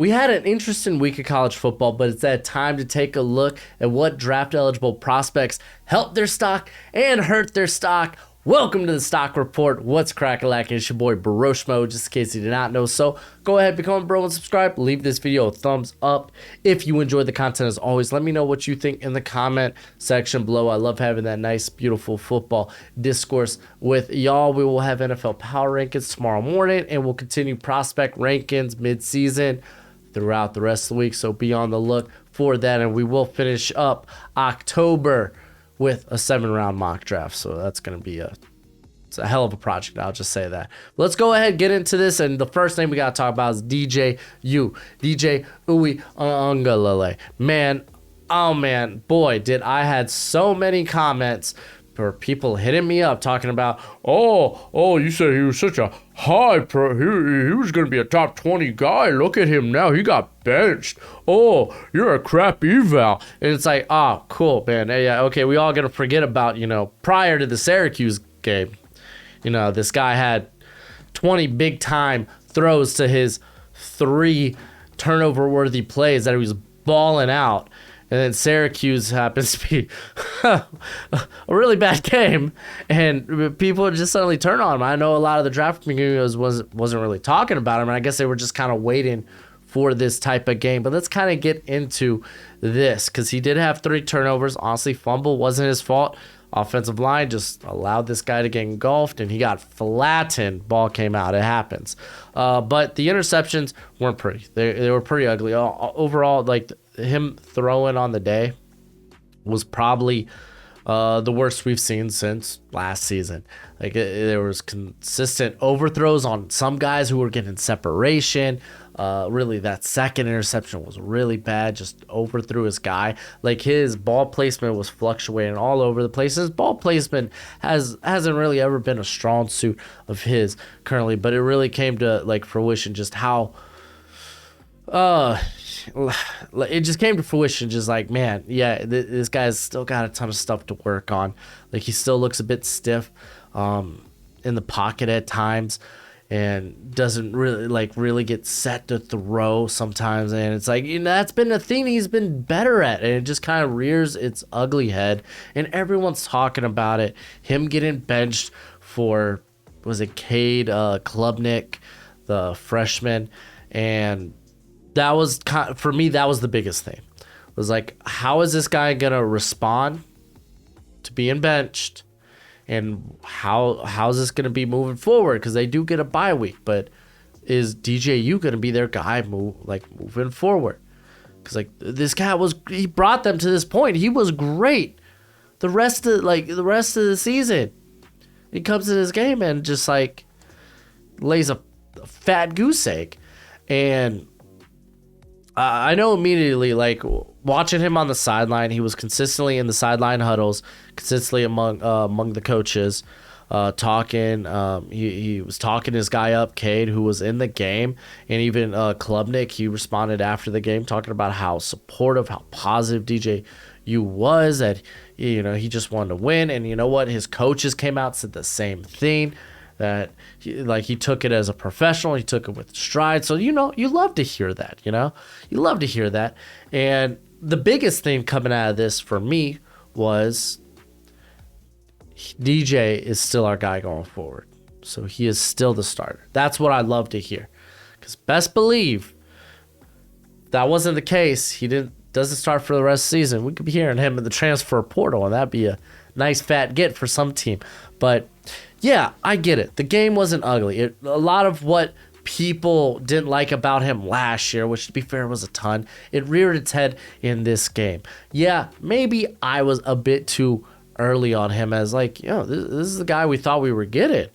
We had an interesting week of college football, but it's that time to take a look at what draft-eligible prospects helped their stock and hurt their stock. Welcome to the Stock Report. What's crack-a-lack? It's your boy Broshmo, just in case you did not know. So go ahead, become a bro and subscribe. Leave this video a thumbs up. If you enjoyed the content, as always, let me know what you think in the comment section below. I love having that nice, beautiful football discourse with y'all. We will have NFL Power Rankings tomorrow morning, and we'll continue prospect rankings mid-season throughout the rest of the week, so be on the look for that. And we will finish up October with a 7-round mock draft, so that's going to be it's a hell of a project, I'll just say that. Let's go ahead, get into this, and the first name we got to talk about is DJ Uiagalelei. Man, oh man, boy, did I had so many comments for people hitting me up talking about, oh, you said he was such a high pro, he was going to be a top 20 guy. Look at him now. He got benched. Oh, you're a crap eval. And it's like, oh, cool, man. Yeah, okay, we all going to forget about, prior to the Syracuse game, this guy had 20 big-time throws to his 3 turnover-worthy plays that he was balling out. And then Syracuse happens to be a really bad game, and people just suddenly turn on him. I know a lot of the draft community wasn't really talking about him, and I guess they were just kind of waiting for this type of game. But let's kind of get into this, because he did have 3 turnovers. Honestly, fumble wasn't his fault. Offensive line just allowed this guy to get engulfed, and he got flattened. Ball came out. It happens. But the interceptions weren't pretty. They were pretty ugly. Overall, like, him throwing on the day was probably the worst we've seen since last season. Like, there was consistent overthrows on some guys who were getting separation. Really, that second interception was really bad. Just overthrew his guy. Like, his ball placement was fluctuating all over the place. His ball placement hasn't really ever been a strong suit of his currently, but it really came to like fruition just how it just came to fruition, just like, man, yeah, this guy's still got a ton of stuff to work on. Like, he still looks a bit stiff in the pocket at times, and doesn't really get set to throw sometimes. And it's like, that's been a thing he's been better at, and it just kind of rears its ugly head, and everyone's talking about it. Him getting benched for, was it Cade Klubnik, the freshman, and that was for me, that was the biggest thing. It was like, how is this guy gonna respond to being benched, and how's this gonna be moving forward? Because they do get a bye week, but is DJU gonna be their guy moving forward? Because like, this guy he brought them to this point. He was great the rest of the season. He comes to this game and just like lays a fat goose egg. And I know immediately, like, watching him on the sideline, he was consistently in the sideline huddles, consistently among the coaches, talking. He was talking his guy up, Cade, who was in the game, and even Klubnik, he responded after the game, talking about how supportive, how positive DJU was, that he just wanted to win. And you know what? His coaches came out, said the same thing. That he took it as a professional, he took it with stride. So you love to hear that. You love to hear that. And the biggest thing coming out of this for me was DJ is still our guy going forward. So he is still the starter. That's what I love to hear. Because best believe if that wasn't the case, he doesn't start for the rest of the season, we could be hearing him in the transfer portal, and that'd be a nice fat get for some team. But yeah, I get it. The game wasn't ugly. A lot of what people didn't like about him last year, which to be fair was a ton, it reared its head in this game. Yeah, maybe I was a bit too early on him as like, this is the guy we thought we were getting.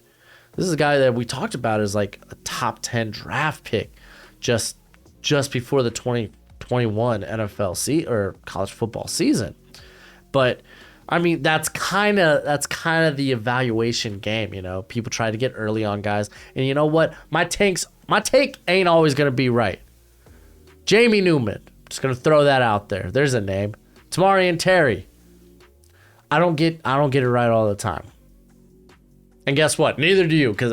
This is the guy that we talked about as like a top 10 draft pick just before the 2021 NFL or college football season. But I mean, that's kind of the evaluation game, People try to get early on guys, and you know what? My take ain't always gonna be right. Jamie Newman, just gonna throw that out there. There's a name. Tamarian Terry. I don't get it right all the time. And guess what? Neither do you, because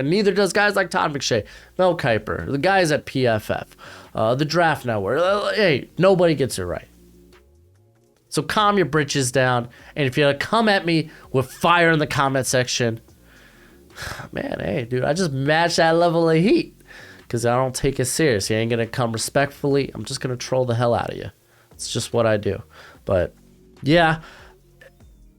neither does guys like Todd McShay, Mel Kiper, the guys at PFF. the Draft Network. Hey, nobody gets it right. So calm your britches down. And if you're going to come at me with fire in the comment section, man, hey, dude, I just match that level of heat because I don't take it serious. You ain't going to come respectfully. I'm just going to troll the hell out of you. It's just what I do. But, yeah,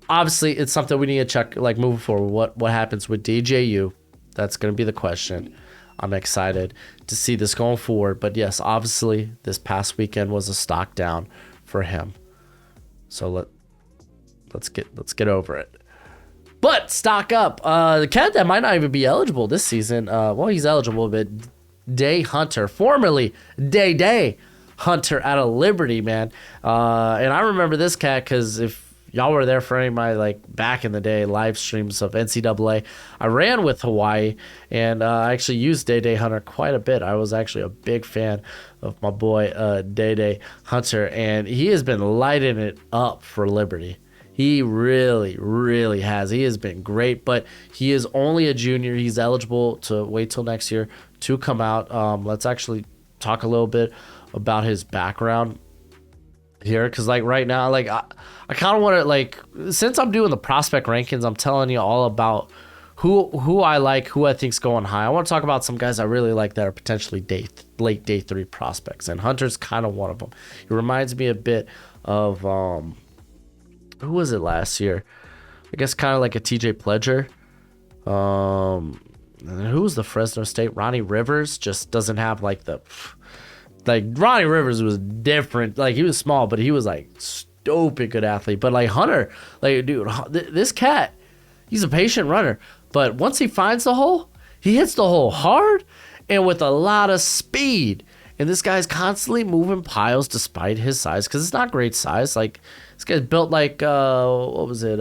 obviously it's something we need to check, like, moving forward. What happens with DJU? That's going to be the question. I'm excited to see this going forward. But, yes, obviously this past weekend was a stock down for him. So let's get over it. But stock up. The cat that might not even be eligible this season. Well, he's eligible, but Day Hunter, formerly Day Hunter out of Liberty, man. And I remember this cat because if y'all were there for any of my like back in the day live streams of NCAA, I ran with Hawaii and I actually used Day Hunter quite a bit. I was actually a big fan of my boy Day Hunter, and he has been lighting it up for Liberty. He really, really has. He has been great, but he is only a junior. He's eligible to wait till next year to come out. Let's actually talk a little bit about his background here, because like right now, like I kind of want to, like, since I'm doing the prospect rankings, I'm telling you all about who I like, who I think's going high. I want to talk about some guys I really like that are potentially late day 3 prospects, and Hunter's kind of one of them. He reminds me a bit of who was it last year? I guess kind of like a TJ Pledger. And who was the Fresno State? Ronnie Rivers just doesn't have like Ronnie Rivers was different. Like, he was small, but he was like stupid good athlete. But like Hunter, like, dude, this cat, he's a patient runner. But once he finds the hole, he hits the hole hard and with a lot of speed. And this guy's constantly moving piles despite his size, because it's not great size. Like, this guy's built like, what was it?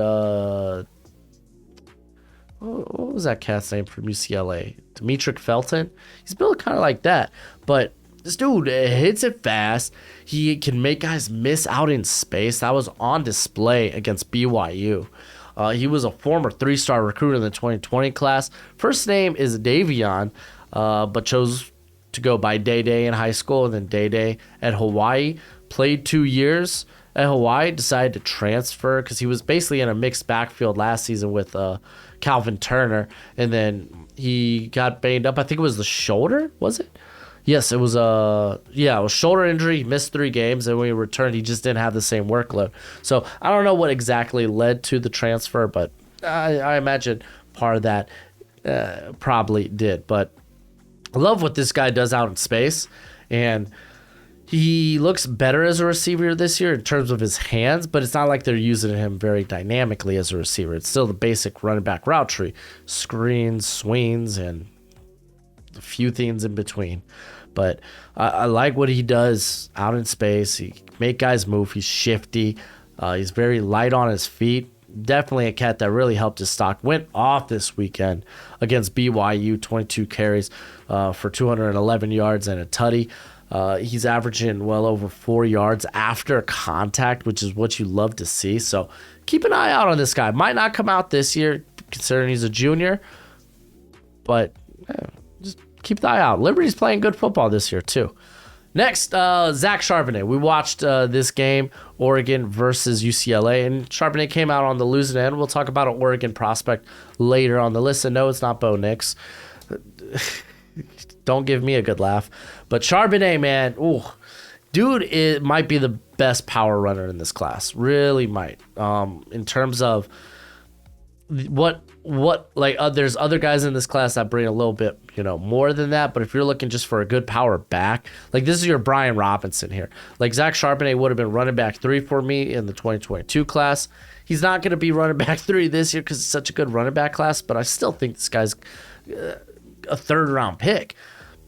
What was that cat's name from UCLA? Demetric Felton? He's built kind of like that. But this dude hits it fast. He can make guys miss out in space. That was on display against BYU. He was a former 3-star recruit in the 2020 class. First name is Davion, but chose to go by Day in high school and then Day at Hawaii. Played 2 years at Hawaii, decided to transfer because he was basically in a mixed backfield last season with Calvin Turner, and then he got banged up. I think it was the shoulder, was it? Yes, it was it was shoulder injury. He missed 3 games, and when he returned, he just didn't have the same workload. So I don't know what exactly led to the transfer, but I imagine part of that probably did. But I love what this guy does out in space, and he looks better as a receiver this year in terms of his hands, but it's not like they're using him very dynamically as a receiver. It's still the basic running back route tree, screens, swings, and a few things in between. But I like what he does out in space. He can make guys move. He's shifty. He's very light on his feet. Definitely a cat that really helped his stock. Went off this weekend against BYU, 22 carries for 211 yards and a tutty. He's averaging well over 4 yards after contact, which is what you love to see. So keep an eye out on this guy. Might not come out this year, considering he's a junior, but just keep the eye out. Liberty's playing good football this year, too. Next, Zach Charbonnet. We watched this game, Oregon versus UCLA, and Charbonnet came out on the losing end. We'll talk about an Oregon prospect later on the list. And no, it's not Bo Nix. Don't give me a good laugh. But Charbonnet, man, dude, it might be the best power runner in this class. Really might. In terms of there's other guys in this class that bring a little bit, more than that. But if you're looking just for a good power back, like, this is your Brian Robinson here. Like, Zach Charbonnet would have been running back 3 for me in the 2022 class. He's not going to be running back 3 this year because it's such a good running back class. But I still think this guy's a 3rd-round pick.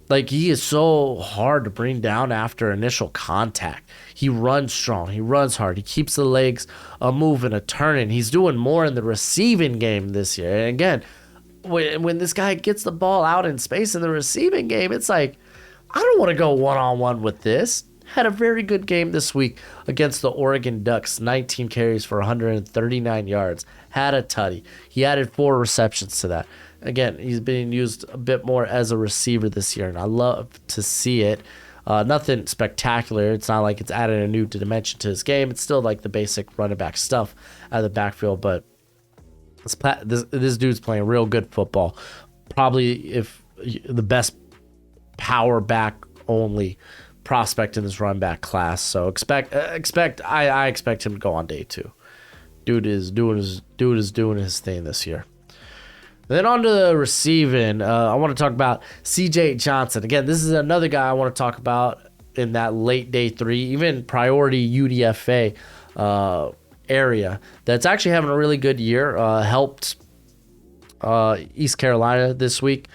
Like, he is so hard to bring down after initial contact. He runs strong. He runs hard. He keeps the legs moving, turning. He's doing more in the receiving game this year. And again, when this guy gets the ball out in space in the receiving game, it's like, I don't want to go one-on-one with this. Had a very good game this week against the Oregon Ducks. 19 carries for 139 yards. Had a tutty. He added 4 receptions to that. Again, he's being used a bit more as a receiver this year, and I love to see it. Nothing spectacular. It's not like it's added a new dimension to his game. It's still like the basic running back stuff out of the backfield, but this dude's playing real good football. Probably if the best power back only prospect in this run back class. So I expect him to go on day 2. Dude is doing his thing this year. Then on to the receiving. I want to talk about CJ Johnson. Again, this is another guy I want to talk about in that late day 3, even priority UDFA area that's actually having a really good year. Helped East Carolina this week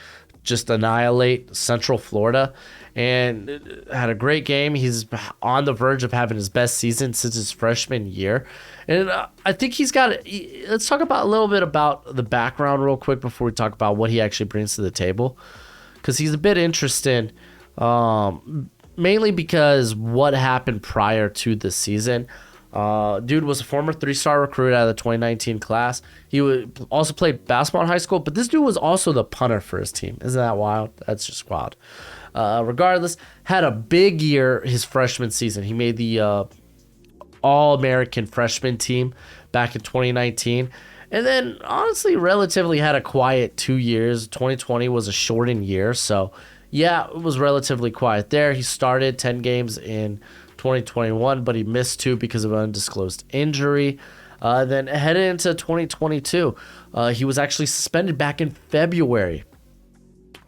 just annihilate Central Florida and had a great game. He's on the verge of having his best season since his freshman year. And I think he's got let's talk about a little bit about the background real quick before we talk about what he actually brings to the table, because he's a bit interesting, mainly because what happened prior to the season. Dude was a former 3-star recruit out of the 2019 class. He also played basketball in high school, but this dude was also the punter for his team. Isn't that wild? That's just wild. Regardless, had a big year his freshman season. He made the All-American freshman team back in 2019. And then, honestly, relatively had a quiet 2 years. 2020 was a shortened year, so yeah, it was relatively quiet there. He started 10 games in 2021, but he missed 2 because of an undisclosed injury. Then headed into 2022, he was actually suspended back in February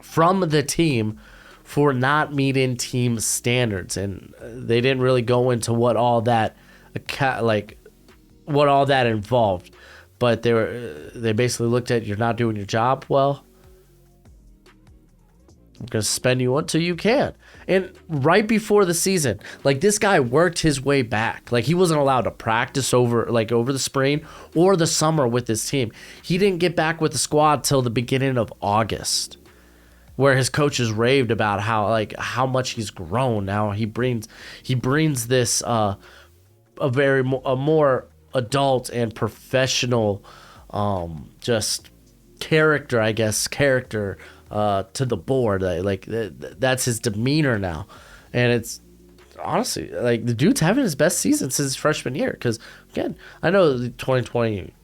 from the team for not meeting team standards, and they didn't really go into what all that involved. But they basically looked at, you're not doing your job well, I'm going to suspend you until you can. And right before the season, like, this guy worked his way back. Like, he wasn't allowed to practice over the spring or the summer with his team. He didn't get back with the squad till the beginning of August, where his coaches raved about how much he's grown. Now he brings this a more adult and professional just character to the board. That's his demeanor now, and it's honestly like the dude's having his best season since his freshman year. Because again, I know 2020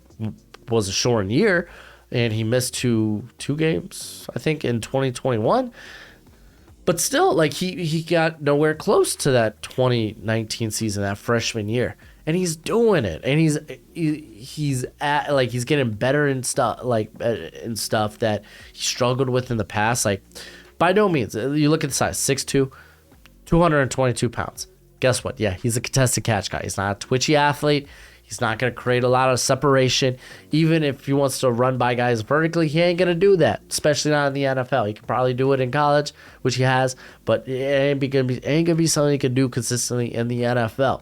was a shortened year, and he missed two games I think in 2021. But still, like, he got nowhere close to that 2019 season, that freshman year, and he's doing it, and he's getting better in stuff that he struggled with in the past. Like, by no means, you look at the size, 6'2", 222 pounds. Guess what? Yeah, he's a contested catch guy. He's not a twitchy athlete. He's not going to create a lot of separation. Even if he wants to run by guys vertically, he ain't going to do that, especially not in the NFL. He could probably do it in college, which he has, but it ain't going to be something he can do consistently in the NFL.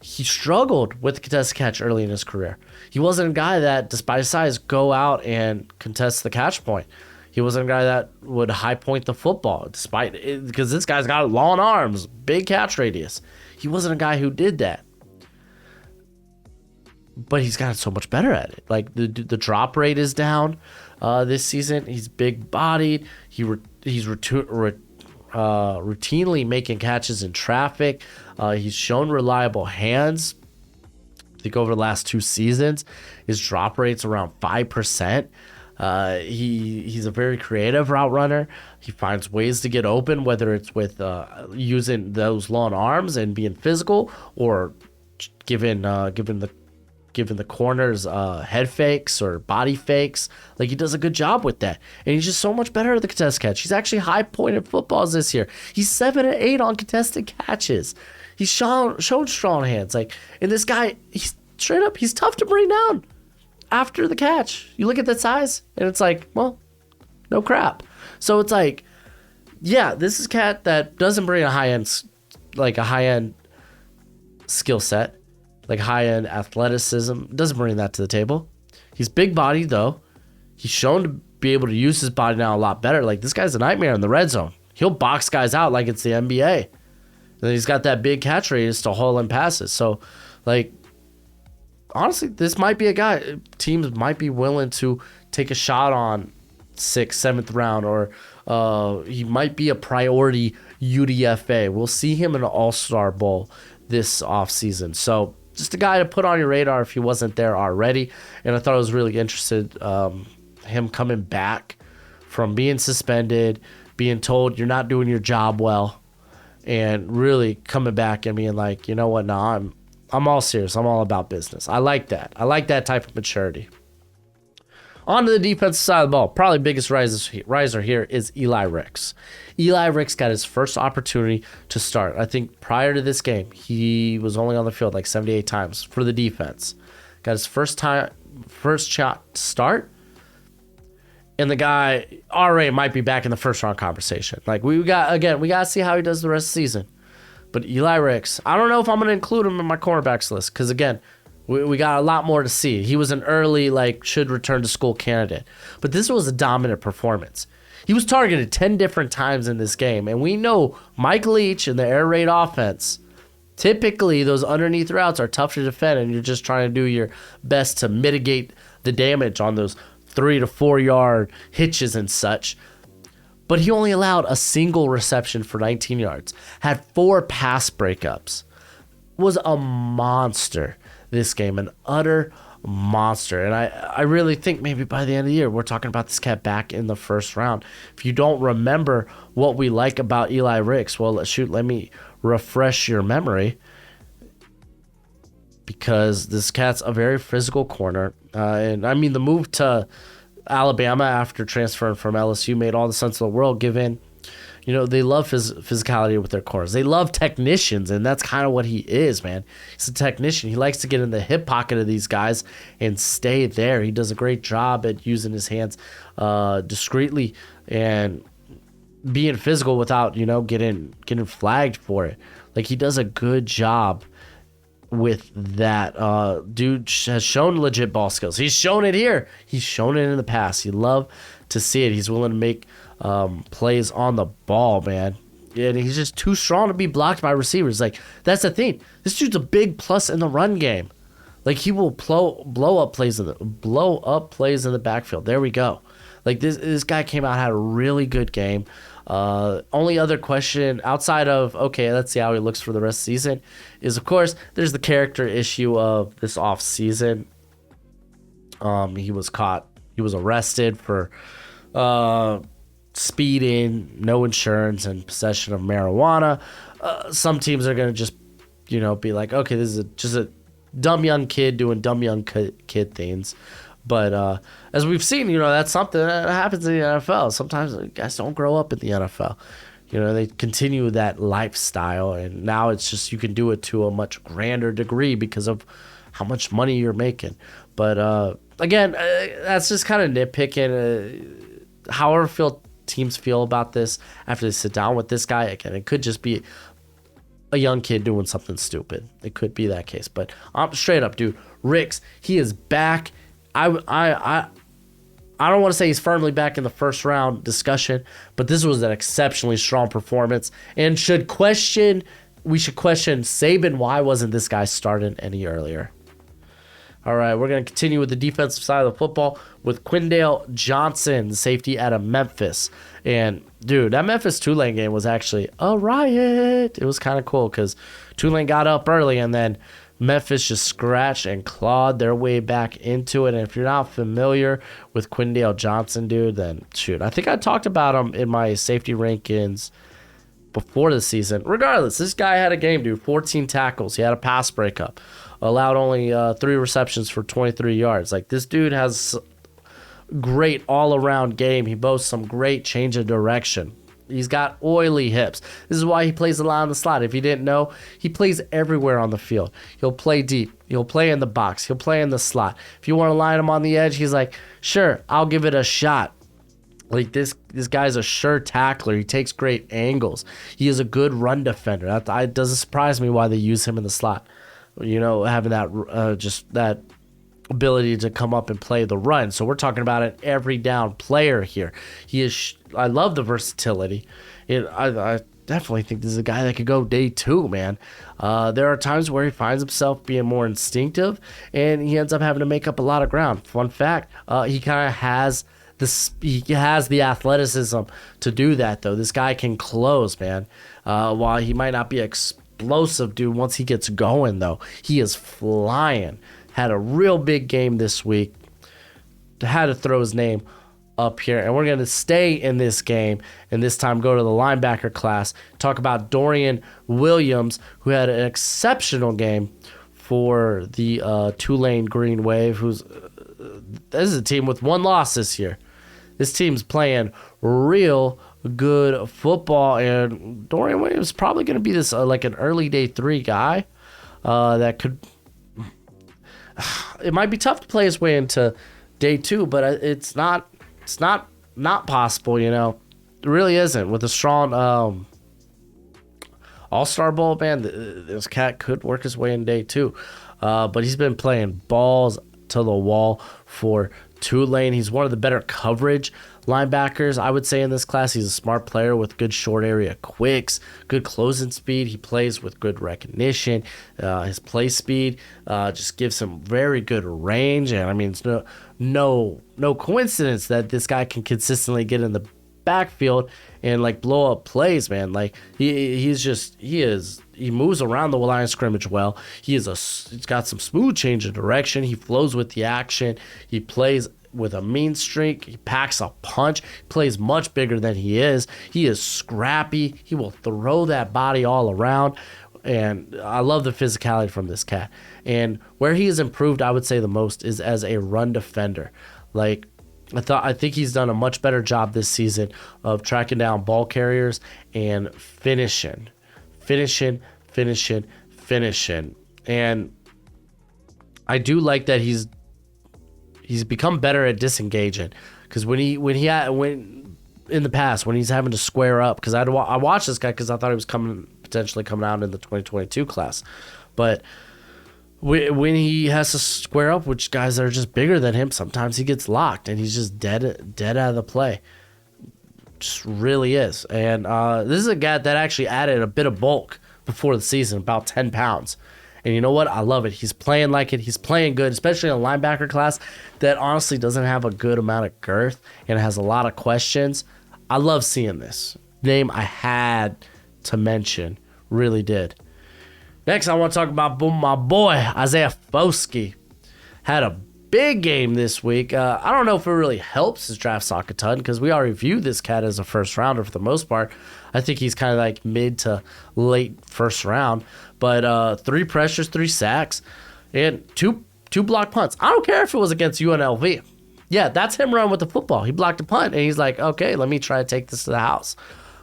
He struggled with the contested catch early in his career. He wasn't a guy that, despite his size, go out and contest the catch point. He wasn't a guy that would high point the football, because this guy's got long arms, big catch radius. He wasn't a guy who did that. But he's gotten so much better at it. Like, the drop rate is down this season. He's big bodied. He's routinely making catches in traffic. He's shown reliable hands. I think over the last 2 seasons, his drop rate's around 5%. He's a very creative route runner. He finds ways to get open, whether it's with using those long arms and being physical, or giving the corners head fakes or body fakes. Like, he does a good job with that, and he's just so much better at the contested catch. He's actually high pointed footballs this year. He's 7-8 on contested catches. He's shown strong hands. Like, and this guy, he's straight up, he's tough to bring down after the catch. You look at that size, and it's like, well, no crap. So it's like, yeah, this is a cat that doesn't bring a high end skill set, like high-end athleticism. Doesn't bring that to the table. He's big-bodied, though. He's shown to be able to use his body now a lot better. Like, this guy's a nightmare in the red zone. He'll box guys out like it's the NBA. And then he's got that big catch radius to haul in passes. So, like, honestly, this might be a guy teams might be willing to take a shot on 6th, 7th round, or He might be a priority UDFA. We'll see him in an All-Star Bowl this offseason. So just a guy to put on your radar if he wasn't there already. And I thought it was really interesting, him coming back from being suspended, being told you're not doing your job well, and really coming back and being like, you know what, no, I'm all serious. I'm all about business. I like that. I like that type of maturity. On to the defensive side of the ball. Probably biggest riser here is Eli Ricks. Eli Ricks got his first opportunity to start. I think prior to this game, he was only on the field like 78 times for the defense. Got his first shot to start. And the guy already might be back in the first round conversation. Like we got to see how he does the rest of the season. But Eli Ricks, I don't know if I'm going to include him in my cornerbacks list because, again, we got a lot more to see. He was an early, should return to school candidate. But this was a dominant performance. He was targeted 10 different times in this game. And we know Mike Leach and the air raid offense, typically those underneath routes are tough to defend, and you're just trying to do your best to mitigate the damage on those 3 to 4 yard hitches and such. But he only allowed a single reception for 19 yards, had 4 pass breakups, was a monster this game, an utter monster. And I really think maybe by the end of the year, we're talking about this cat back in the first round. If you don't remember what we like about Eli Ricks, well, let me refresh your memory, because this cat's a very physical corner. And I mean, the move to Alabama after transferring from LSU made all the sense in the world, given, they love physicality with their corners. They love technicians, and that's kind of what he is, man. He's a technician. He likes to get in the hip pocket of these guys and stay there. He does a great job at using his hands discreetly and being physical without, getting flagged for it. Like, he does a good job with that. Dude has shown legit ball skills. He's shown it here. He's shown it in the past. You love to see it. He's willing to make plays on the ball, man. And he's just too strong to be blocked by receivers. Like, that's the thing. This dude's a big plus in the run game. Like, he will blow up plays in the backfield. There we go. Like, this guy came out, had a really good game. Only other question outside of, okay, let's see how he looks for the rest of the season, is, of course, there's the character issue of this off season. He was arrested for speeding, no insurance, and possession of marijuana. Some teams are going to just, be like, okay, this is just a dumb young kid doing dumb young kid things. But as we've seen, that's something that happens in the NFL. Sometimes guys don't grow up in the NFL. They continue that lifestyle, and now it's just you can do it to a much grander degree because of how much money you're making. But again, that's just kind of nitpicking. However teams feel about this after they sit down with this guy, again, it could just be a young kid doing something stupid. It could be that case. But straight up, dude, Ricks, he is back. I don't want to say he's firmly back in the first round discussion, but this was an exceptionally strong performance, and we should question Saban, why wasn't this guy starting any earlier? All right, we're going to continue with the defensive side of the football with Quindale Johnson, the safety out of Memphis. And, dude, that Memphis Tulane game was actually a riot. It was kind of cool because Tulane got up early, and then Memphis just scratched and clawed their way back into it. And if you're not familiar with Quindale Johnson, dude, then shoot. I think I talked about him in my safety rankings before the season. Regardless, this guy had a game, dude. 14 tackles. He had a pass breakup. Allowed only 3 receptions for 23 yards. Like, this dude has great all-around game. He boasts some great change of direction. He's got oily hips. This is why he plays a lot on the slot. If you didn't know, he plays everywhere on the field. He'll play deep. He'll play in the box. He'll play in the slot. If you want to line him on the edge, he's like, sure, I'll give it a shot. Like, this guy's a sure tackler. He takes great angles. He is a good run defender. That doesn't surprise me why they use him in the slot. Having that just that ability to come up and play the run. So we're talking about an every down player here. He is. I love the versatility. I definitely think this is a guy that could go day 2, man. There are times where he finds himself being more instinctive, and he ends up having to make up a lot of ground. Fun fact, he kind of has he has the athleticism to do that, though. This guy can close, man. While he might not be explosive, dude, once he gets going, though, he is flying. Had a real big game this week. Had to throw his name up here, and we're going to stay in this game, and this time go to the linebacker class. Talk about Dorian Williams, who had an exceptional game for the Tulane Green Wave, this is a team with one loss this year. This team's playing real good football, and Dorian Williams is probably going to be this like an early day 3 guy that could. It might be tough to play his way into day 2, but it's not possible, you know. It really isn't. With a strong All-Star Bowl, man, this cat could work his way in day 2. But he's been playing balls to the wall for Tulane. He's one of the better coverage linebackers, I would say, in this class. He's a smart player with good short area quicks, good closing speed. He plays with good recognition. His play speed just gives him very good range. And I mean, it's no coincidence that this guy can consistently get in the backfield and like blow up plays, man. Like he moves around the line of scrimmage well. He's got some smooth change of direction. He flows with the action. He plays with a mean streak. He packs a punch. He plays much bigger than he is. He is scrappy. He will throw that body all around. And I love the physicality from this cat. And where he has improved, I would say the most, is as a run defender. Like, I think he's done a much better job this season of tracking down ball carriers and finishing. And I do like that he's become better at disengaging, because when in the past when he's having to square up, because I watched this guy because I thought he was potentially coming out in the 2022 class, but when he has to square up with guys that are just bigger than him, sometimes he gets locked and he's just dead out of the play. Just really is. And this is a guy that actually added a bit of bulk before the season, about 10 pounds. And you know what? I love it. He's playing like it. He's playing good, especially in a linebacker class that honestly doesn't have a good amount of girth and has a lot of questions. I love seeing this. Name I had to mention. Really did. Next, I want to talk about my boy, Isaiah Foskey. Had a big game this week. I don't know if it really helps his draft stock a ton, because we already viewed this cat as a first rounder for the most part. I think he's kind of like mid to late first round. But 3 pressures, 3 sacks, and two blocked punts. I don't care if it was against UNLV. Yeah, that's him running with the football. He blocked a punt, and he's like, okay, let me try to take this to the house.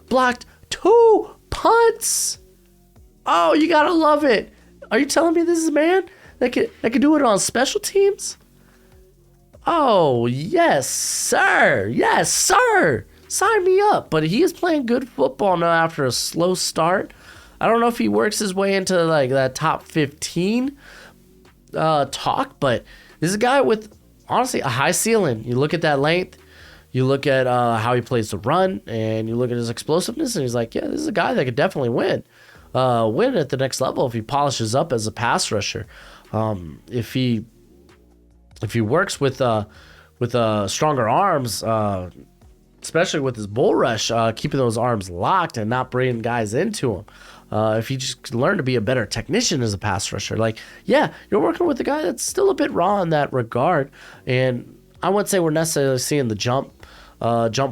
Blocked 2 punts. Oh, you gotta love it. Are you telling me this is a man that could do it on special teams? Oh, yes, sir. Yes, sir. Sign me up. But he is playing good football now after a slow start. I don't know if he works his way into like that top 15 talk, but this is a guy with, honestly, a high ceiling. You look at that length, you look at how he plays the run, and you look at his explosiveness, and he's like, yeah, this is a guy that could definitely win at the next level if he polishes up as a pass rusher. If he works with stronger arms, especially with his bull rush, keeping those arms locked and not bringing guys into him. If you just learn to be a better technician as a pass rusher, like, yeah, you're working with a guy that's still a bit raw in that regard. And I wouldn't say we're necessarily seeing the jump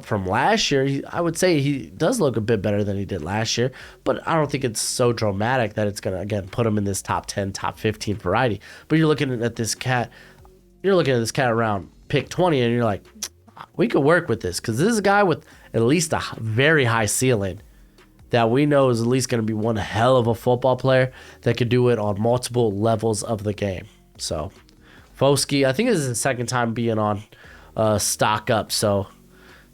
from last year. I would say he does look a bit better than he did last year, but I don't think it's so dramatic that it's going to, again, put him in this top 10, top 15 variety. But you're looking at this cat around pick 20, and you're like, we could work with this, because this is a guy with at least a very high ceiling that we know is at least going to be one hell of a football player that could do it on multiple levels of the game. So, Foskey, I think this is his second time being on Stock Up. So,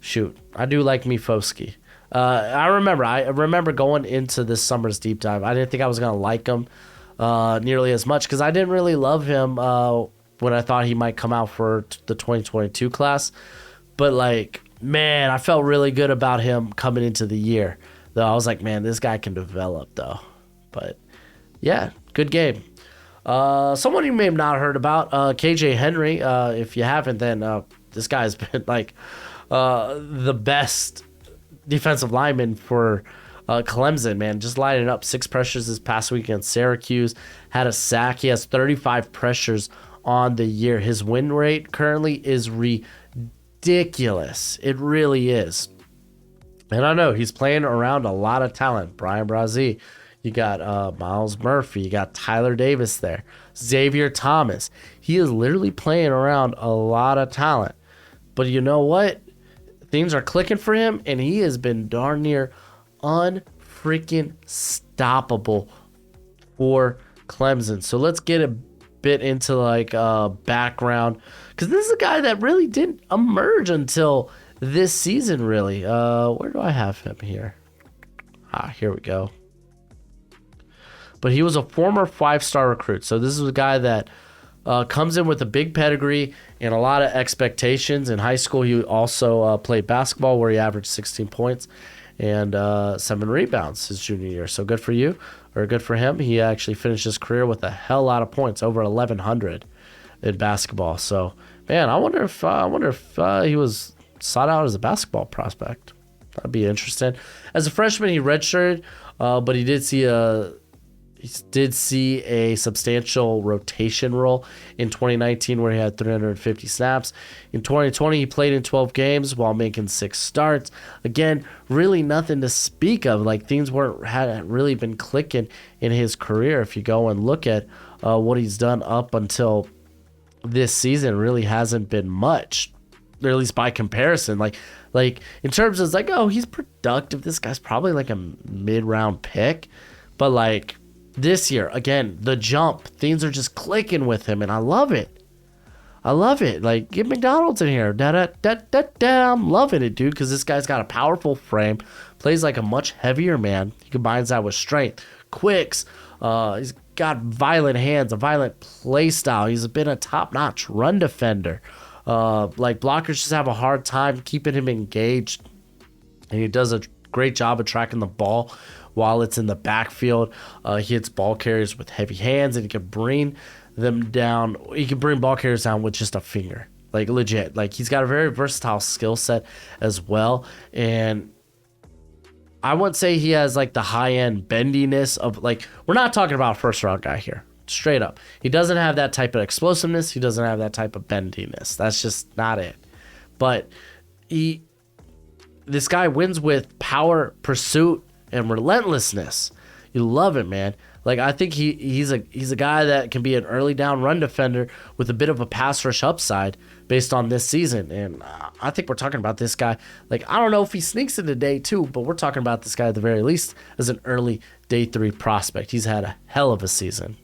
shoot, I do like me Foskey. I remember going into this summer's deep dive, I didn't think I was going to like him nearly as much, because I didn't really love him when I thought he might come out for the 2022 class. But, like, man, I felt really good about him coming into the year. Though I was like, man, this guy can develop, though. But, yeah, good game. Someone you may have not heard about, KJ Henry. If you haven't, then this guy's been like the best defensive lineman for Clemson, man. Just lining up 6 pressures this past week against Syracuse. Had a sack. He has 35 pressures on the year. His win rate currently is ridiculous. It really is. And I know he's playing around a lot of talent. Brian Brazee. You got Miles Murphy. You got Tyler Davis there. Xavier Thomas. He is literally playing around a lot of talent. But you know what? Things are clicking for him, and he has been darn near unfreaking stoppable for Clemson. So let's get a bit into like background, because this is a guy that really didn't emerge until this season, really. Where do I have him here? Here we go. But he was a former 5-star recruit. So this is a guy that comes in with a big pedigree and a lot of expectations. In high school, he also played basketball, where he averaged 16 points and 7 rebounds his junior year. So good for you, or good for him. He actually finished his career with a hell lot of points, over 1,100 in basketball. So, man, I wonder if he was sought out as a basketball prospect. That'd be interesting. As a freshman, he redshirted, but he did see a substantial rotation role in 2019, where he had 350 snaps. In 2020, he played in 12 games while making 6 starts. Again, really nothing to speak of. Like, things hadn't really been clicking in his career. If you go and look at what he's done up until this season, really hasn't been much, or at least by comparison. Like in terms of like, oh, he's productive. This guy's probably like a mid-round pick, but like, this year, again, the jump, things are just clicking with him, and I love it. Like, get McDonald's in here. I'm loving it, dude, because this guy's got a powerful frame, plays like a much heavier man. He combines that with strength, quicks. He's got violent hands, a violent play style. He's been a top-notch run defender. Like, blockers just have a hard time keeping him engaged, and he does a great job of tracking the ball while it's in the backfield. He hits ball carriers with heavy hands, and he can bring them down. He can bring ball carriers down with just a finger, like legit. Like, he's got a very versatile skill set as well. And I wouldn't say he has like the high end bendiness of, like, we're not talking about a first round guy here. Straight up, he doesn't have that type of explosiveness. He doesn't have that type of bendiness. That's just not it. But this guy wins with power, pursuit, and relentlessness. You love it, man. Like, I think he's a guy that can be an early down run defender with a bit of a pass rush upside based on this season. And I think we're talking about this guy. Like, I don't know if he sneaks into day 2, but we're talking about this guy at the very least as an early day 3 prospect. He's had a hell of a season.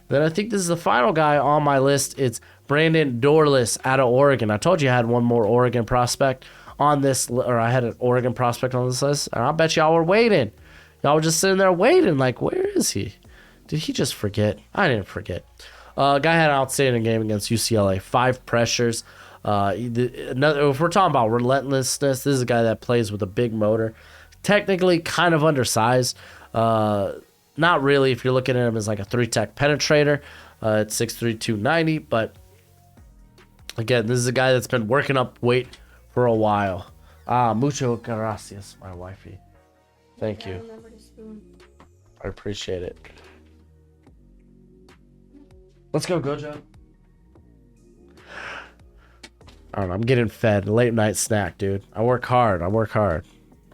Then I think this is the final guy on my list. It's Brandon Dorlus out of Oregon. I told you I had one more Oregon prospect on this, or I had an Oregon prospect on this list, and I bet y'all were waiting. Y'all were just sitting there waiting, like, where is he? Did he just forget? I didn't forget. Guy had an outstanding game against UCLA. 5 pressures. If we're talking about relentlessness, this is a guy that plays with a big motor. Technically kind of undersized. Not really if you're looking at him as like a 3-tech penetrator. At 6'3", 290. But again, this is a guy that's been working up weight for a while. Mucho gracias, my wifey. Thank you. I appreciate it. Let's go, Gojo. I don't know. I'm getting fed. Late night snack, dude. I work hard. I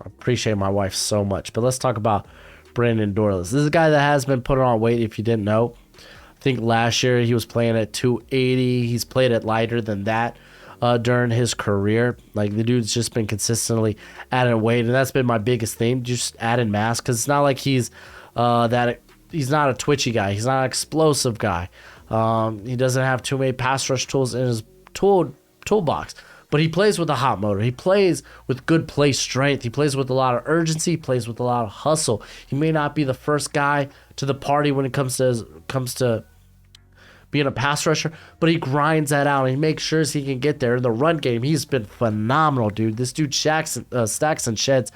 appreciate my wife so much. But let's talk about Brandon Dorlus. This is a guy that has been putting on weight, if you didn't know. I think last year he was playing at 280. He's played at lighter than that during his career. Like, the dude's just been consistently adding weight, and that's been my biggest thing, just adding mass, because it's not like he's he's not a twitchy guy. He's not an explosive guy. He doesn't have too many pass rush tools in his toolbox, but he plays with a hot motor. He plays with good play strength. He plays with a lot of urgency. He plays with a lot of hustle. He may not be the first guy to the party when it comes to being a pass rusher, but he grinds that out and he makes sure he can get there. In the run game, he's been phenomenal, dude. This dude stacks and sheds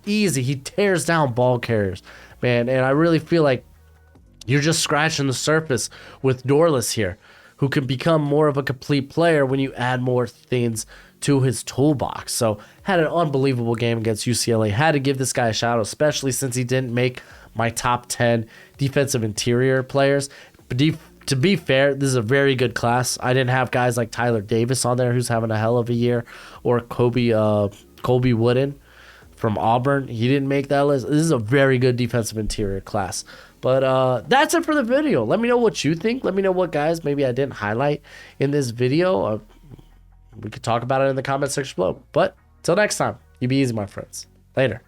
easy. He tears down ball carriers, man. And I really feel like you're just scratching the surface with Dorlus here, who can become more of a complete player when you add more things to his toolbox. So had an unbelievable game against UCLA. Had to give this guy a shout out, especially since he didn't make my top 10 defensive interior players. But to be fair, this is a very good class. I didn't have guys like Tyler Davis on there, who's having a hell of a year, or Colby Wooden from Auburn. He didn't make that list. This is a very good defensive interior class. But that's it for the video. Let me know what you think. Let me know what guys maybe I didn't highlight in this video. We could talk about it in the comment section below. But till next time, you be easy, my friends. Later.